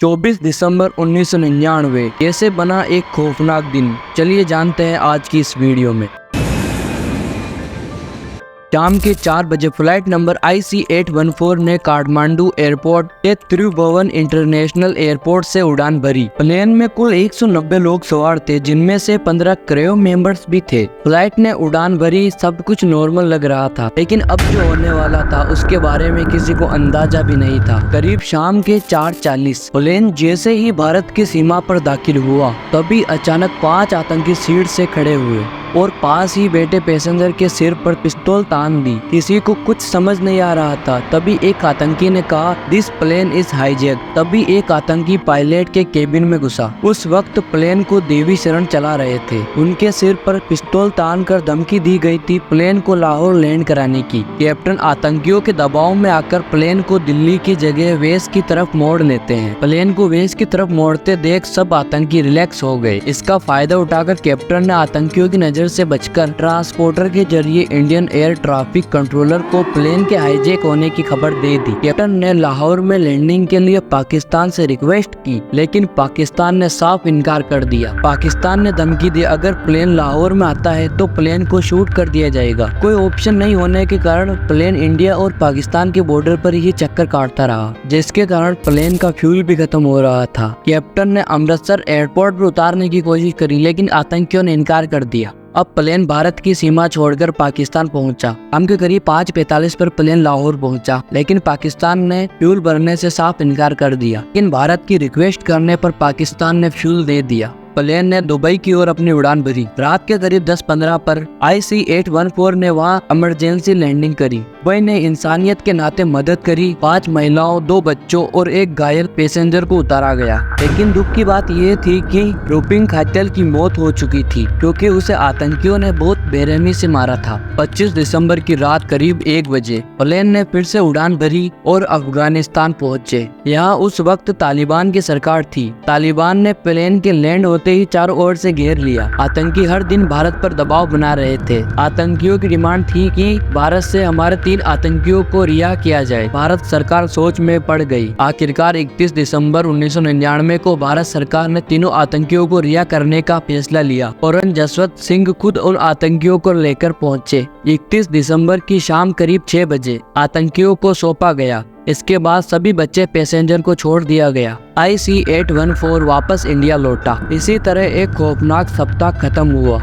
24 दिसंबर 1999 कैसे बना एक खौफनाक दिन, चलिए जानते हैं आज की इस वीडियो में। शाम के 4 बजे फ्लाइट नंबर IC814 ने काठमांडू एयरपोर्ट के त्रिभुवन इंटरनेशनल एयरपोर्ट से उड़ान भरी। प्लेन में कुल 190 लोग सवार थे, जिनमें से 15 क्रू मेंबर्स भी थे। फ्लाइट ने उड़ान भरी, सब कुछ नॉर्मल लग रहा था, लेकिन अब जो होने वाला था उसके बारे में किसी को अंदाजा भी नहीं था। करीब शाम के 4:40 प्लेन जैसे ही भारत की सीमा पर दाखिल हुआ, तभी अचानक 5 आतंकी सीट से खड़े हुए और पास ही बैठे पैसेंजर के सिर पर पिस्तौल तान दी। किसी को कुछ समझ नहीं आ रहा था। तभी एक आतंकी ने कहा, दिस प्लेन इज हाईजैक। तभी एक आतंकी पायलट के केबिन में घुसा। उस वक्त प्लेन को देवी शरण चला रहे थे। उनके सिर पर पिस्तौल तान कर धमकी दी गई थी प्लेन को लाहौर लैंड कराने की। कैप्टन आतंकियों के दबाव में आकर प्लेन को दिल्ली की जगह वेस्ट की तरफ मोड़ लेते हैं। प्लेन को वेस्ट की तरफ मोड़ते देख सब आतंकी रिलैक्स हो गए। इसका फायदा उठाकर कैप्टन ने आतंकियों की नजर से बचकर ट्रांसपोर्टर के जरिए इंडियन एयर ट्रैफिक कंट्रोलर को प्लेन के हाईजैक होने की खबर दे दी। कैप्टन ने लाहौर में लैंडिंग के लिए पाकिस्तान से रिक्वेस्ट की, लेकिन पाकिस्तान ने साफ इनकार कर दिया। पाकिस्तान ने धमकी दी, अगर प्लेन लाहौर में आता है तो प्लेन को शूट कर दिया जाएगा। कोई ऑप्शन नहीं होने के कारण प्लेन इंडिया और पाकिस्तान के बॉर्डर पर ही चक्कर काटता रहा, जिसके कारण प्लेन का फ्यूल भी खत्म हो रहा था। कैप्टन ने अमृतसर एयरपोर्ट पर उतारने की कोशिश करी, लेकिन आतंकियों ने इनकार कर दिया। अब प्लेन भारत की सीमा छोड़कर पाकिस्तान पहुंचा। शाम के करीब 5:45 पर प्लेन लाहौर पहुंचा, लेकिन पाकिस्तान ने फ्यूल भरने से साफ इनकार कर दिया। लेकिन भारत की रिक्वेस्ट करने पर पाकिस्तान ने फ्यूल दे दिया। प्लेन ने दुबई की ओर अपनी उड़ान भरी। रात के करीब 10:15 पर IC814 ने वहां इमरजेंसी लैंडिंग करी। दुबई ने इंसानियत के नाते मदद करी। 5 महिलाओं, 2 बच्चों और एक घायल पैसेंजर को उतारा गया। लेकिन दुख की बात यह थी कि रूपिंग खातिल की मौत हो चुकी थी, क्योंकि उसे आतंकियों ने बहुत बेरहमी से मारा था। 25 दिसंबर की रात करीब 1 बजे प्लेन ने फिर से उड़ान भरी और अफगानिस्तान पहुंचे। यहाँ उस वक्त तालिबान की सरकार थी। तालिबान ने प्लेन के लैंड होते ही चारों ओर से घेर लिया। आतंकी हर दिन भारत पर दबाव बना रहे थे। आतंकियों की डिमांड थी कि भारत से हमारे 3 आतंकियों को रिहा किया जाए। भारत सरकार सोच में पड़ गई। आखिरकार 31 दिसंबर 1999 को भारत सरकार ने तीनों आतंकियों को रिहा करने का फैसला लिया और जसवंत सिंह खुद उन आतंकियों को लेकर पहुंचे। 31 दिसंबर की शाम करीब 6 बजे आतंकियों को सौंपा गया। इसके बाद सभी बच्चे पैसेंजर को छोड़ दिया गया। IC814 वापस इंडिया लौटा। इसी तरह एक खौफनाक सप्ताह खत्म हुआ।